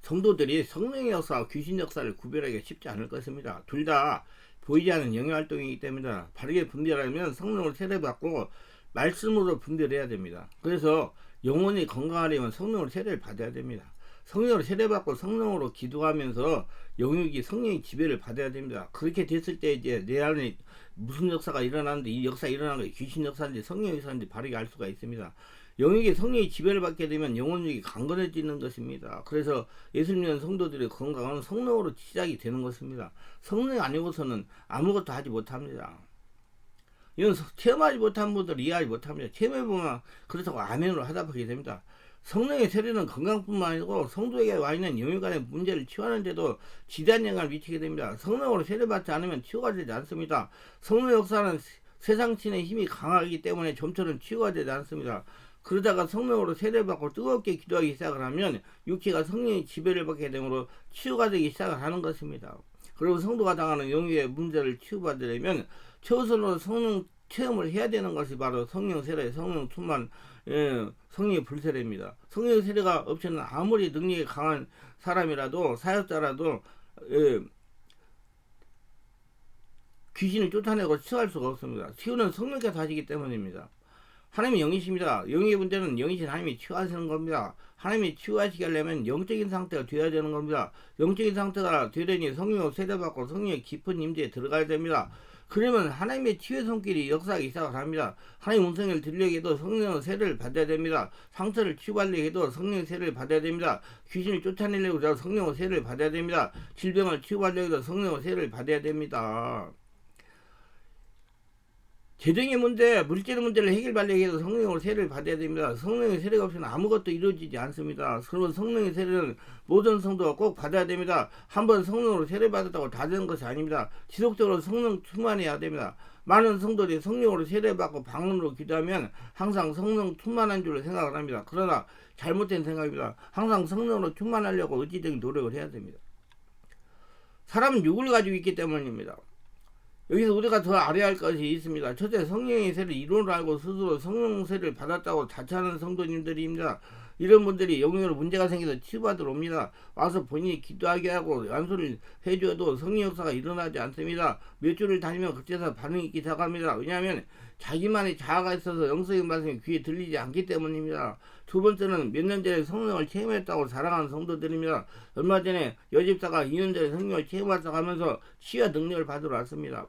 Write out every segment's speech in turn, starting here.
성도들이 성령의 역사와 귀신 역사를 구별하기가 쉽지 않을 것입니다. 둘 다 보이지 않는 영역활동이기 때문에 바르게 분별하려면 성령을 세례받고 말씀으로 분별해야 됩니다. 그래서 영혼이 건강하려면 성령을 세례를 받아야 됩니다. 성령을 세례받고 성령으로 기도하면서 영역이 성령의 지배를 받아야 됩니다. 그렇게 됐을 때 이제 내 안에 무슨 역사가 일어나는데 이 역사 일어나는 게 귀신 역사인지 성령 역사인지 바르게 알 수가 있습니다. 영역이 성령의 지배를 받게 되면 영혼력이 강건해지는 것입니다. 그래서 예수 믿는 성도들의 건강은 성령으로 시작이 되는 것입니다. 성령이 아니고서는 아무것도 하지 못합니다. 이건 체험하지 못한 분들 이해하지 못합니다. 체험해보면 그렇다고 아멘으로 하답하게 됩니다. 성령의 세례는 건강뿐만 아니고 성도에게 와 있는 영역 간의 문제를 치유하는 데도 지대한 영향을 미치게 됩니다. 성령으로 세례받지 않으면 치유가 되지 않습니다. 성령 역사는 세상신의 힘이 강하기 때문에 좀처럼 치유가 되지 않습니다. 그러다가 성령으로 세례받고 뜨겁게 기도하기 시작을 하면 육체가 성령의 지배를 받게 되므로 치유가 되기 시작을 하는 것입니다. 그리고 성도가 당하는 영역의 문제를 치유받으려면 최우선으로 성령 체험을 해야 되는 것이 바로 성령 세례, 성령 충만, 성령의 불세례입니다. 성령 세례가 없이는 아무리 능력이 강한 사람이라도 사역자라도 귀신을 쫓아내고 치유할 수가 없습니다. 치유는 성령께서 하시기 때문입니다. 하나님이 영이십니다. 영의 문제는 영이신 하나님이 치유하시는 겁니다. 하나님이 치유하시게 하려면 영적인 상태가 되어야 되는 겁니다. 영적인 상태가 되려니 성령으로 세례받고 성령의 깊은 임재에 들어가야 됩니다. 그러면 하나님의 치유의 손길이 역사하기 시작을 합니다. 하나님 음성을 들리게 해도 성령의 세례를 받아야 됩니다. 상처를 치유하려고 해도 성령의 세례를 받아야 됩니다. 귀신을 쫓아내려고 해도 성령의 세례를 받아야 됩니다. 질병을 치유하려고 해도 성령의 세례를 받아야 됩니다. 재정의 문제, 물질의 문제를 해결하려고 해도 성령으로 세례를 받아야 됩니다. 성령의 세례가 없이는 아무것도 이루어지지 않습니다. 그러면 성령의 세례는 모든 성도가 꼭 받아야 됩니다. 한번 성령으로 세례 받았다고 다 되는 것이 아닙니다. 지속적으로 성령 충만해야 됩니다. 많은 성도들이 성령으로 세례받고 방언으로 기도하면 항상 성령 충만한 줄로 생각을 합니다. 그러나 잘못된 생각입니다. 항상 성령으로 충만하려고 의지적인 노력을 해야 됩니다. 사람은 육을 가지고 있기 때문입니다. 여기서 우리가 더 알아야 할 것이 있습니다. 첫째, 성령의 세를 이론으로 알고 스스로 성령 세를 받았다고 자처하는 성도님들입니다. 이런 분들이 영역으로 문제가 생겨서 치유받으러 옵니다. 와서 본인이 기도하게 하고 완수를 해줘도 성령 역사가 일어나지 않습니다. 몇 주를 다니면 그때서 반응이 있기 시작합니다. 왜냐하면 자기만의 자아가 있어서 영성의 말씀이 귀에 들리지 않기 때문입니다. 두 번째는 몇 년 전에 성령을 체험했다고 자랑하는 성도들입니다. 얼마 전에 여집사가 2년 전에 성령을 체험했다고 하면서 치유와 능력을 받으러 왔습니다.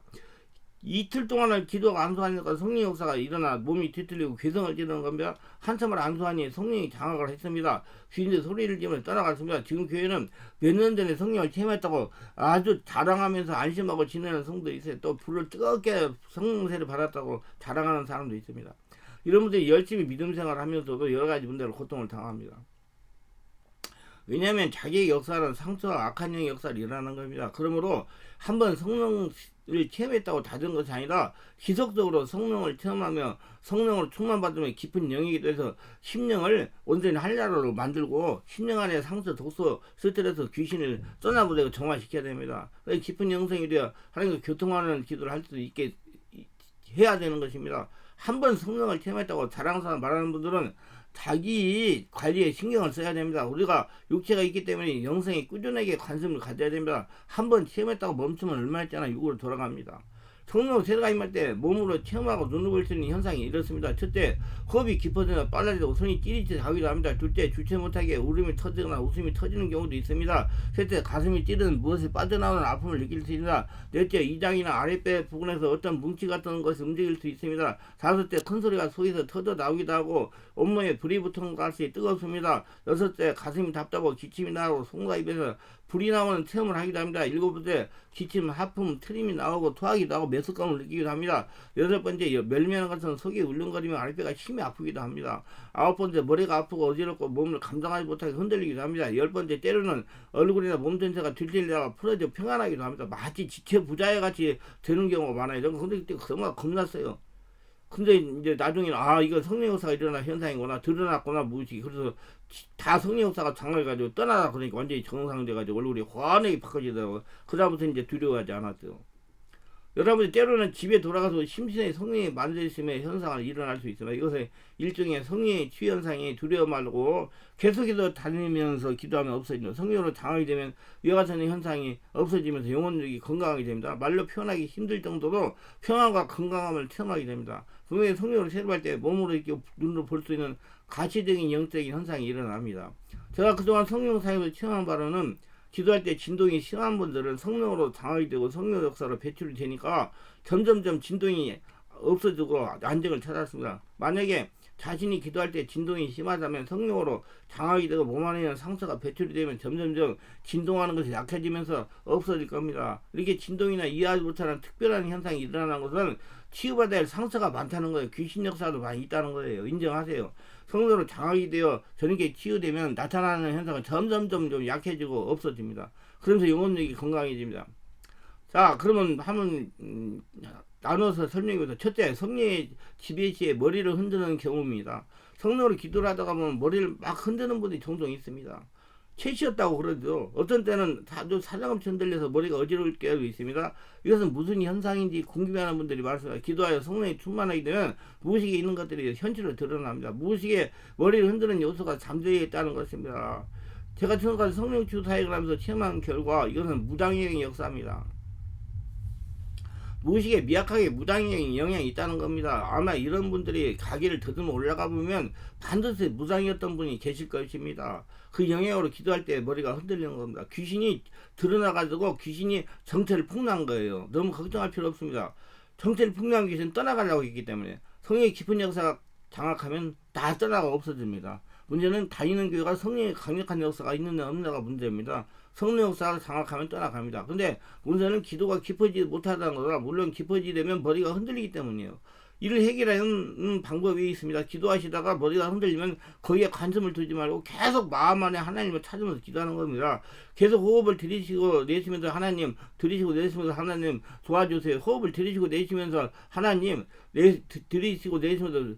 이틀 동안을 기도가 안수하니까 성령 역사가 일어나 몸이 뒤틀리고 괴성을 지르는 겁니다. 한참을 안수하니 성령이 장악을 했습니다. 귀인들 소리를 지르며 떠나갔습니다. 지금 교회는 몇 년 전에 성령을 체험했다고 아주 자랑하면서 안심하고 지내는 성도 있어요. 또 불을 뜨겁게 성령세를 받았다고 자랑하는 사람도 있습니다. 이런 분들이 열심히 믿음 생활을 하면서도 여러 가지 문제로 고통을 당합니다. 왜냐하면 자기의 역사는 상처와 악한 영의 역사를 일어나는 겁니다. 그러므로 한번 성령을 체험했다고 다 된 것이 아니라 지속적으로 성령을 체험하며 성령으로 충만받으며 깊은 영역이 돼서 심령을 온전히 한자로로 만들고 심령 안에 상처, 독소, 스트레스, 귀신을 떠나보내고 정화시켜야 됩니다. 깊은 영성이 되어 하나님과 교통하는 기도를 할 수 있게 해야 되는 것입니다. 한번 성령을 체험했다고 자랑스러워 말하는 분들은 자기 관리에 신경을 써야 됩니다. 우리가 육체가 있기 때문에 영성이 꾸준하게 관심을 가져야 됩니다. 한번 체험했다고 멈추면 얼마 있잖아 육으로 돌아갑니다. 성령 세례가 임할 때 몸으로 체험하고 눈으로 볼 수 있는 현상이 이렇습니다. 첫째, 호흡이 깊어지거나 빨라지고 손이 찌릿찌릿하기도 합니다. 둘째, 주체 못하게 울음이 터지거나 웃음이 터지는 경우도 있습니다. 셋째, 가슴이 찌르는 무엇이 빠져나오는 아픔을 느낄 수 있습니다. 넷째, 이장이나 아랫배 부근에서 어떤 뭉치 같은 것이 움직일 수 있습니다. 다섯째, 큰 소리가 속에서 터져 나오기도 하고 온몸에 불이 붙은 것이 뜨겁습니다. 여섯째, 가슴이 답답하고 기침이 나고 손과 입에서 불이 나오는 체험을 하기도 합니다. 일곱째, 기침, 하품, 트림이 나오고 토하기도 하고 메스감을 느끼기도 합니다. 여덟 번째, 멸면한 것은 속이 울렁거리며 아랫배가 심히 아프기도 합니다. 아홉 번째, 머리가 아프고 어지럽고 몸을 감당하지 못하게 흔들리기도 합니다. 열 번째, 때로는 얼굴이나 몸 전체가 들들다가 풀어져 평안하기도 합니다. 마치 지체 부자에 같이 되는 경우가 많아요. 근데 그때 정말 겁났어요. 근데 이제 나중에는 이거 성령 역사가 일어난 현상이구나, 드러났구나, 무엇이. 그래서 다 성령 역사가 장악해가지고 떠나다 그러니까 완전히 정상돼가지고 얼굴이 환하게 바꿔지더라고요. 그다음부터 이제 두려워하지 않았죠. 여러분이 때로는 집에 돌아가서 심신의 성령이 만져있음의 현상을 일어날 수 있습니다. 이것은 일종의 성령의 치유 현상이 두려워 말고 계속해서 다니면서 기도하면 없어집니다. 성령으로 장악이 되면 이와 같은 현상이 없어지면서 영혼력이 건강하게 됩니다. 말로 표현하기 힘들 정도로 평안과 건강함을 체험하게 됩니다. 분명히 성령으로 체험할 때 몸으로 이렇게 눈으로 볼 수 있는 가시적인 영적인 현상이 일어납니다. 제가 그동안 성령 사역을 체험한 바로는 기도할 때 진동이 심한 분들은 성령으로 장악이 되고 성령 역사로 배출이 되니까 점점점 진동이 없어지고 안정을 찾았습니다. 만약에 자신이 기도할 때 진동이 심하다면 성령으로 장악이 되고 몸 안에 있는 상처가 배출이 되면 점점점 진동하는 것이 약해지면서 없어질 겁니다. 이렇게 진동이나 이해하지 못하는 특별한 현상이 일어나는 것은 치유받아야 할 상처가 많다는 거예요. 귀신 역사도 많이 있다는 거예요. 인정하세요. 성령으로 장악이 되어 저녁에 치유되면 나타나는 현상은 점점점 좀 약해지고 없어집니다. 그러면서 영혼력이 건강해집니다. 자, 그러면 한번 나눠서 설명해보자. 첫째, 성령의 지배 시에 머리를 흔드는 경우입니다. 성령으로 기도를 하다가 보면 머리를 막 흔드는 분이 종종 있습니다. 채시였다고 그러죠. 어떤 때는 아주 사정없이 흔들려서 머리가 어지러울 때도 있습니다. 이것은 무슨 현상인지 궁금해하는 분들이 많습니다. 기도하여 성령이 충만하게 되면 무의식에 있는 것들이 현실로 드러납니다. 무의식에 머리를 흔드는 요소가 잠재해 있다는 것입니다. 제가 지금까지 성령 치유 사역을 하면서 체험한 결과 이것은 무당의 역사입니다. 무의식에 미약하게 무당의 영향이 있다는 겁니다. 아마 이런 분들이 가게를 더듬어 올라가 보면 반드시 무당이었던 분이 계실 것입니다. 그 영향으로 기도할 때 머리가 흔들리는 겁니다. 귀신이 드러나가지고 귀신이 정체를 폭로한 거예요. 너무 걱정할 필요 없습니다. 정체를 폭로한 귀신은 떠나가려고 했기 때문에 성령의 깊은 역사가 장악하면 다 떠나가 없어집니다. 문제는 다니는 교회가 성령의 강력한 역사가 있느냐 없느냐가 문제입니다. 성령 역사를 장악하면 떠나갑니다. 근데 문제는 기도가 깊어지지 못하다는 거라. 물론 깊어지려면 머리가 흔들리기 때문이에요. 이를 해결하는 방법이 있습니다. 기도하시다가 머리가 흔들리면 거기에 관심을 두지 말고 계속 마음 안에 하나님을 찾으면서 기도하는 겁니다. 계속 호흡을 들이쉬고 내쉬면서 하나님, 들이쉬고 내쉬면서 하나님 도와주세요. 호흡을 들이쉬고 내쉬면서 하나님, 들이쉬고 내쉬면서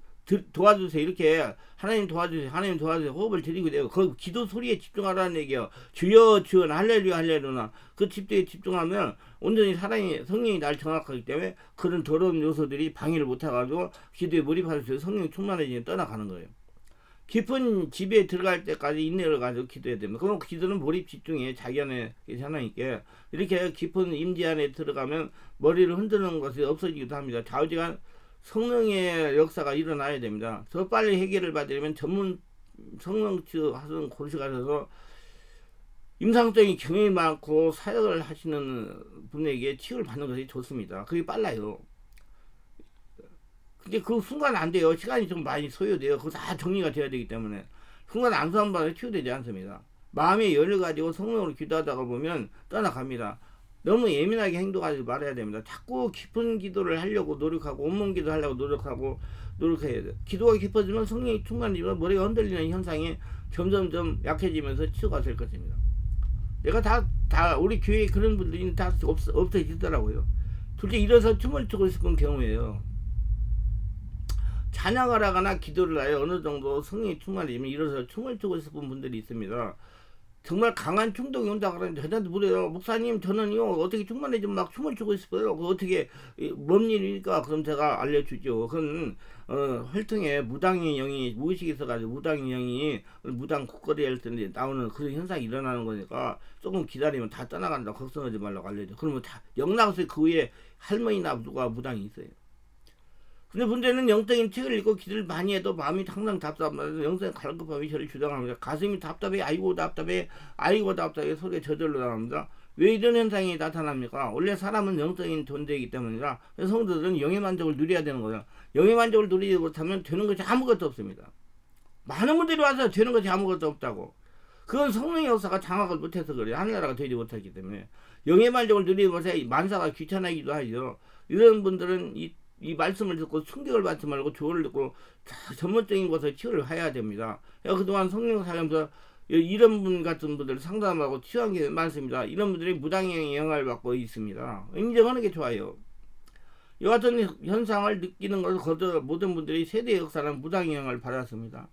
도와주세요. 이렇게 하나님 도와주세요. 하나님 도와주세요. 호흡을 들이고 내고 그 기도 소리에 집중하라는 얘기예요. 주여 주여 할렐루야 할렐루야. 그 집도에 집중하면 온전히 성령이 날 정확하기 때문에 그런 더러운 요소들이 방해를 못해가지고 기도에 몰입하면서 성령이 충만해지면 떠나가는 거예요. 깊은 집에 들어갈 때까지 인내를 가지고 기도해야 됩니다. 그럼 기도는 몰입 집중에 자기 안에 하나님께 이렇게 깊은 임재 안에 들어가면 머리를 흔드는 것이 없어지기도 합니다. 좌우지간 성령의 역사가 일어나야 됩니다. 더 빨리 해결을 받으려면 전문 성령치유 하는 곳에 가셔서 임상적인 경험이 많고 사역을 하시는 분에게 치유를 받는 것이 좋습니다. 그게 빨라요. 근데 그 순간 안 돼요. 시간이 좀 많이 소요돼요. 그거 다 정리가 돼야 되기 때문에 순간 안수한바에 치유되지 않습니다. 마음의 열을 가지고 성령으로 기도하다가 보면 떠나갑니다. 너무 예민하게 행동하지 말아야 됩니다. 자꾸 깊은 기도를 하려고 노력하고 온몸 기도 하려고 노력해야 돼요. 기도가 깊어지면 성령이 충만해지면 머리가 흔들리는 현상이 점점점 약해지면서 치유가 될 것입니다. 내가 우리 교회에 그런 분들이 다 없어지더라고요. 둘째 일어서 춤을 추고 싶은 경우에요. 찬양을 하거나 기도를 하여 어느 정도 성령이 충만해지면 일어서 춤을 추고 싶은 분들이 있습니다. 정말 강한 충동이 온다 그러는데 저한테 물어요. 목사님 저는요 어떻게 충만해지면 막 춤을 추고 싶어요. 그 어떻게 뭔 일입니까? 그럼 제가 알려주죠. 그건 혈통에 무당의 영이 무의식이 있어가지고 무당의 영이 무당 국거리 할 텐데 나오는 그런 현상이 일어나는 거니까 조금 기다리면 다 떠나간다. 걱정하지 말라고 알려줘. 그러면 다 영락에서 그 위에 할머니나 누가 무당이 있어요. 근데 문제는 영적인 책을 읽고 기도를 많이 해도 마음이 항상 답답하면서 영적인 갈급함이 저를 주장합니다. 가슴이 답답해 아이고 답답해 소리가 저절로 나옵니다. 왜 이런 현상이 나타납니까? 원래 사람은 영적인 존재이기 때문이라 성도들은 영의 만족을 누려야 되는 거예요. 영의 만족을 누리지 못하면 되는 것이 아무것도 없습니다. 많은 분들이 와서 되는 것이 아무것도 없다고. 그건 성령의 역사가 장악을 못해서 그래요. 하늘나라가 되지 못하기 때문에. 영의 만족을 누리지 못해 만사가 귀찮아지기도 하죠. 이런 분들은 이 말씀을 듣고 충격을 받지 말고 조언을 듣고 전문적인 곳에 치유를 해야 됩니다. 그동안 성령 사역에서 이런 분 같은 분들 상담하고 치유한 게 많습니다. 이런 분들이 무당의 영향을 받고 있습니다. 인정하는 게 좋아요. 이 같은 현상을 느끼는 것을 거듭 모든 분들이 세대 역사는 무당의 영향을 받았습니다.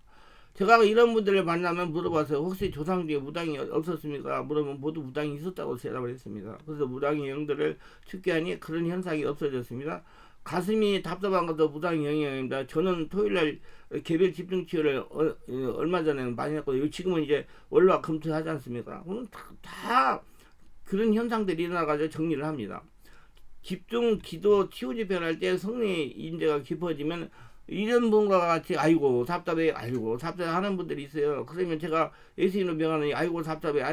제가 이런 분들을 만나면 물어봐서 혹시 조상 뒤에 무당이 없었습니까? 물으면 모두 무당이 있었다고 대답을 했습니다. 그래서 무당의 영들을 축계하니 그런 현상이 없어졌습니다. 가슴이 답답한 것도 무당의 영향입니다. 저는 토요일날 개별 집중 치유를 얼마 전에 많이 했거든요. 지금은 이제 월화 금토 하지 않습니까? 그럼 다 그런 현상들이 일어나가지고 정리를 합니다. 집중 기도 치유 집회를 할 때 성령의 인재가 깊어지면 이런 분과 같이 아이고 답답해 아이고 답답해 하는 분들이 있어요. 그러면 제가 예수님을 명하는 아이고 답답해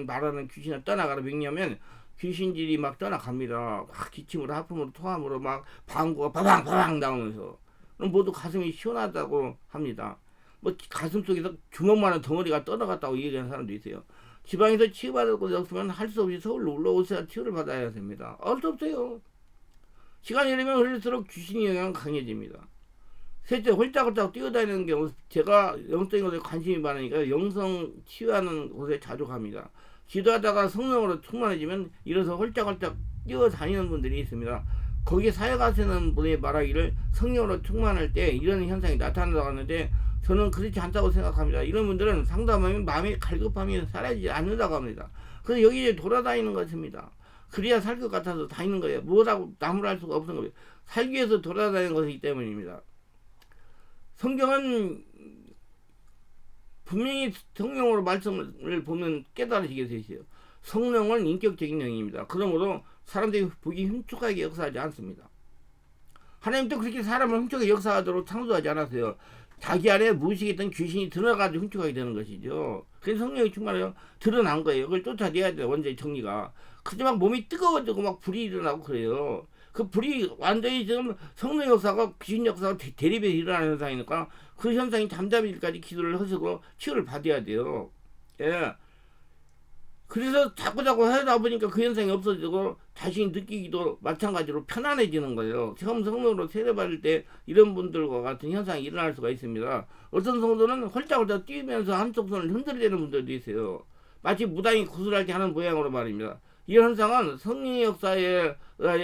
말하는 귀신을 떠나가라 명령하면 귀신들이 막 떠나갑니다. 막 기침으로 하품으로 토함으로 막 방구가 바방바방 나오면서 모두 가슴이 시원하다고 합니다. 뭐 가슴 속에서 주먹만한 덩어리가 떠나갔다고 얘기하는 사람도 있어요. 지방에서 치유받을 곳이 없으면 할 수 없이 서울로 올라오셔야 치유를 받아야 됩니다. 어쩔 수 없어요. 시간이 흐르면 흐를수록 귀신의 영향은 강해집니다. 셋째, 홀짝홀짝 뛰어다니는 경우, 제가 영적인 것에 관심이 많으니까 영성 치유하는 곳에 자주 갑니다. 기도하다가 성령으로 충만해지면 일어서 홀짝홀짝 뛰어다니는 분들이 있습니다. 거기 사역하시는 분이 말하기를 성령으로 충만할 때 이런 현상이 나타난다고 하는데 저는 그렇지 않다고 생각합니다. 이런 분들은 상담하면 마음의 갈급함이 사라지지 않는다고 합니다. 그래서 여기에 돌아다니는 것입니다. 그래야 살 것 같아서 다니는 거예요. 뭐라고 나무랄 수가 없는 거예요. 살기 위해서 돌아다니는 것이기 때문입니다. 성경은 분명히 성령으로 말씀을 보면 깨달으시게 되세요. 성령은 인격적인 영입니다. 그러므로 사람들이 보기 흉측하게 역사하지 않습니다. 하나님도 그렇게 사람을 흉측하게 역사하도록 창조하지 않았어요. 자기 안에 무의식에 있던 귀신이 드러나가지고 흉측하게 되는 것이죠. 그래서 성령이 충만해요. 드러난 거예요. 그걸 쫓아내야 돼요. 원죄의 정리가. 그지만 몸이 뜨거워지고 막 불이 일어나고 그래요. 그 불이 완전히 지금 성령 역사가 귀신 역사가 대립에 일어나는 현상이니까 그 현상이 잠잠일까지 기도를 하시고 치유를 받아야 돼요. 예. 그래서 자꾸자꾸 하다 보니까 그 현상이 없어지고 자신이 느끼기도 마찬가지로 편안해지는 거예요. 처음 성령으로 세례받을 때 이런 분들과 같은 현상이 일어날 수가 있습니다. 어떤 성도는 홀짝홀짝 뛰면서 한쪽 손을 흔들리는 분들도 있어요. 마치 무당이 구슬할 때 하는 모양으로 말입니다. 이 현상은 성령의 역사에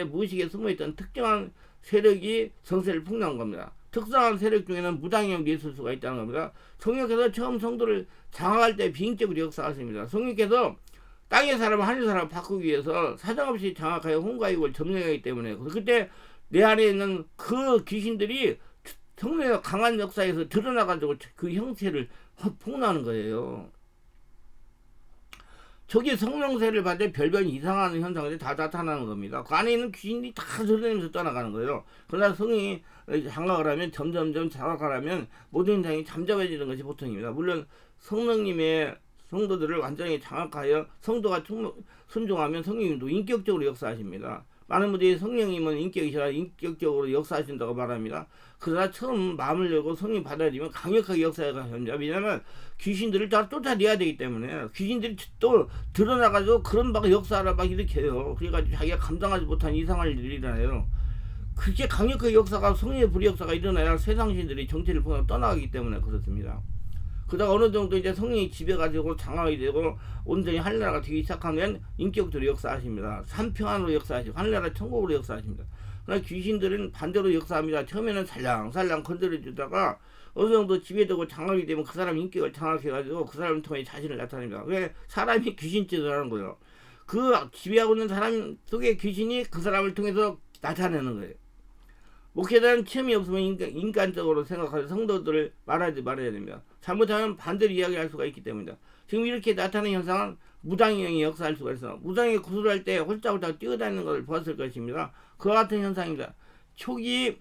무의식에 숨어있던 특정한 세력이 정세를 풍요한 겁니다. 특성한 세력 중에는 무당형도 있을 수가 있다는 겁니다. 성령께서 처음 성도를 장악할 때 비인격으로 역사하십니다. 성령께서 땅의 사람을 하늘 사람을 바꾸기 위해서 사정없이 장악하여 홍가육을 점령하기 때문에 그때 내 안에 있는 그 귀신들이 성령의 강한 역사에서 드러나가지고 그 형체를 폭로하는 거예요. 저기 성령세를 받을 별별 이상한 현상들이 다 나타나는 겁니다. 그 안에 있는 귀신이 다 드러내면서 떠나가는 거예요. 그러나 성령이 장악을 하면 점점점 장악을 하면 모든 현상이 잠잠해지는 것이 보통입니다. 물론 성령님의 성도들을 완전히 장악하여 성도가 순종하면 성령님도 인격적으로 역사하십니다. 많은 분들이 성령님은 인격이시라 인격적으로 역사하신다고 말합니다. 그러나 처음 마음을 열고 성령 받아들이면 강력하게 역사가 됩니다. 왜냐하면 귀신들을 다 쫓아내야 되기 때문에 귀신들이 또 드러나가지고 그런 막 역사를 막 일으켜요. 그래가지고 자기가 감당하지 못한 이상한 일이 일어나요. 그렇게 강력하게 역사가 성령의 불의 역사가 일어나야 세상신들이 정체를 떠나가기 때문에 그렇습니다. 그러다가 어느 정도 이제 성령이 지배가지고 장악이 되고 온전히 하늘나라가 되기 시작하면 인격적으로 역사하십니다. 삼평안으로 역사하시고 하늘나라 천국으로 역사하십니다. 그러나 귀신들은 반대로 역사합니다. 처음에는 살랑살랑 건드려주다가 어느 정도 지배되고 장악이 되면 그 사람 인격을 장악해가지고 그 사람을 통해 자신을 나타냅니다. 왜 사람이 귀신짓을 하는 거예요. 그 지배하고 있는 사람 속에 귀신이 그 사람을 통해서 나타내는 거예요. 목회자는 체험이 없으면 인간적으로 생각하는 성도들을 말하지 말아야 됩니다. 잘못하면 반대로 이야기할 수가 있기 때문이다. 지금 이렇게 나타나는 현상은 무당형이 역사할 수가 있어. 무당이 구슬할 때 홀짝홀짝 뛰어다니는 것을 보았을 것입니다. 그와 같은 현상입니다. 초기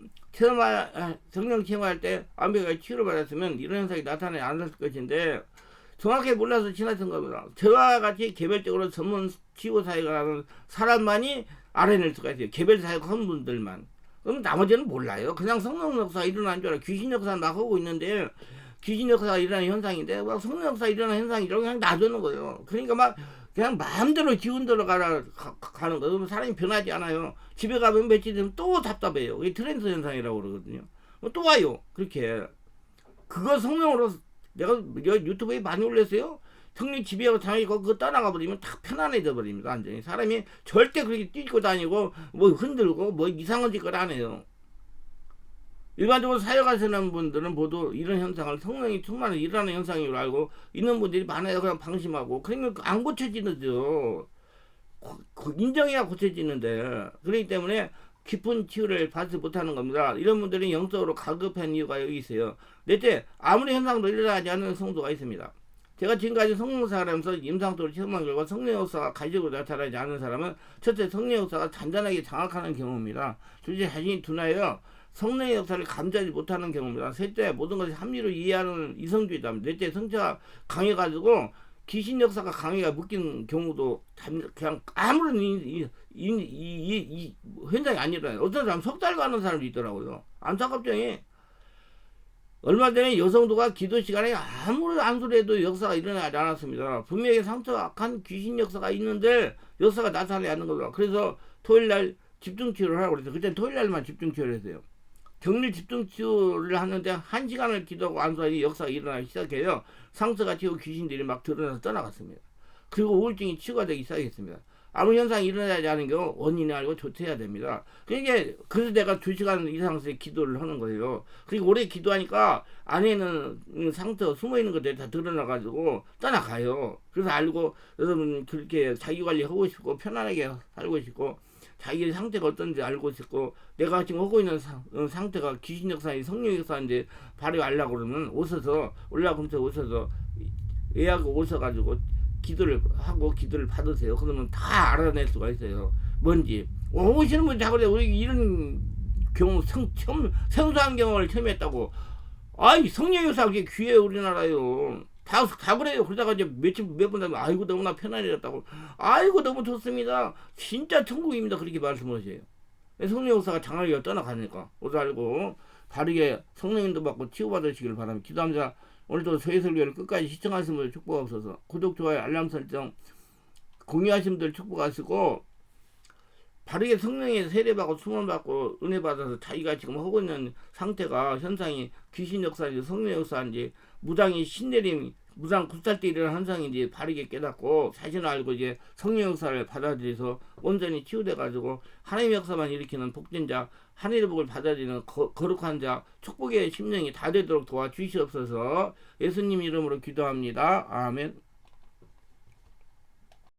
성령 체험할 때 완벽하게 치유를 받았으면 이런 현상이 나타나지 않았을 것인데 정확히 몰라서 지나친 겁니다. 저와 같이 개별적으로 전문 치유 사역을 하는 사람만이 알아낼 수가 있어요. 개별 사역하는 분들만. 그럼 나머지는 몰라요. 그냥 성령 역사가 일어나는 줄 알아. 귀신 역사는 막 하고 있는데 귀신 역사가 일어나는 현상인데 막 성령 역사가 일어나는 현상이라고 그냥 놔두는 거예요. 그러니까 막 그냥 마음대로 기운 들어가는 거예요. 그러면 사람이 변하지 않아요. 집에 가면 며칠 되면 또 답답해요. 그게 트랜스 현상이라고 그러거든요. 또 와요. 그렇게. 그거 성령으로 내가 유튜브에 많이 올렸어요. 성령 집에 가고 장애가 그거 떠나가 버리면 다 편안해져 버립니다. 완전히. 사람이 절대 그렇게 뛰고 다니고 뭐 흔들고 뭐 이상한 짓을 안 해요. 일반적으로 사역하시는 분들은 모두 이런 현상을 성령이 충만히 일어나는 현상으로 알고 있는 분들이 많아요. 그냥 방심하고. 그러면 안 고쳐지는죠. 인정해야 고쳐지는데. 그렇기 때문에 깊은 치유를 받지 못하는 겁니다. 이런 분들이 영적으로 가급한 이유가 여기 있어요. 넷째, 아무리 현상도 일어나지 않는 성도가 있습니다. 제가 지금까지 성령사를 하면서 임상도를 체험한 결과 성령 역사가 가지고 나타나지 않는 사람은 첫째, 성령 역사가 잔잔하게 장악하는 경우입니다. 둘째, 자신이 둔하여 성령의 역사를 감지하지 못하는 경우입니다. 셋째, 모든 것을 합리로 이해하는 이성주의다. 넷째, 성체가 강해가지고 귀신 역사가 강해가 묶인 경우도 그냥 아무런 현상이 안 일어나요. 어떤 사람 석 달 가는 사람도 있더라고요. 안타깝죠. 얼마 전에 여성도가 기도 시간에 아무리 안소리해도 역사가 일어나지 않았습니다. 분명히 상처가 악한 귀신 역사가 있는데 역사가 나타나지 않는 겁니다. 그래서 토요일날 집중치유를 하라고 그랬어요. 그때 토요일날만 집중치유를 했어요. 격리 집중치유를 하는데 1시간을 기도하고 안수하니 역사가 일어나기 시작해요. 상처가 튀고 귀신들이 막 드러나서 떠나갔습니다. 그리고 우울증이 치유가 되기 시작했습니다. 아무 현상이 일어나지 않은 경우 원인을 알고 조치해야 됩니다. 그러니까 그래서 내가 2시간 이상씩 기도를 하는 거예요. 그리고 오래 기도하니까 안에는 상처 숨어있는 것들이 다 드러나가지고 떠나가요. 그래서 알고 여러분 그렇게 자기관리하고 싶고 편안하게 살고 싶고 자기의 상태가 어떤지 알고 싶고 내가 지금 하고 있는 상태가 귀신 역사인지 성령 역사인지 바로 알려고 그러면 올라가면서 오셔서 예약 오셔가지고 기도를 하고 기도를 받으세요. 그러면 다 알아낼 수가 있어요. 뭔지. 오시는 분이 다 그래. 우리 이런 경우 생소한 경험을 처음 했다고. 아이 성령 역사 그게 귀해요 우리나라요. 다 그래요. 그러다가 이제 몇 분 되면 아이고 너무나 편안해졌다고. 아이고 너무 좋습니다. 진짜 천국입니다. 그렇게 말씀하세요. 성령 역사가 장하게 떠나가니까. 오늘 알고 바르게 성령님도 받고 치유받으시길 바랍니다. 기도합니다. 오늘도 저희 설교를 끝까지 시청하신 분들 축복하옵소서. 구독, 좋아요, 알람 설정 공유하신 분들 축복하시고 바르게 성령의 세례받고 수문받고 은혜받아서 자기가 지금 하고 있는 상태가 현상이 귀신 역사인지 성령 역사인지 무당이 신내림 무당 굿살 때 일어나는 현상인지 바르게 깨닫고 자신을 알고 이제 성령 역사를 받아들여서 온전히 치유돼가지고 하나님의 역사만 일으키는 복된 자 하늘의 복을 받아들이는 거룩한 자 축복의 심령이 다 되도록 도와주시옵소서. 예수님 이름으로 기도합니다. 아멘.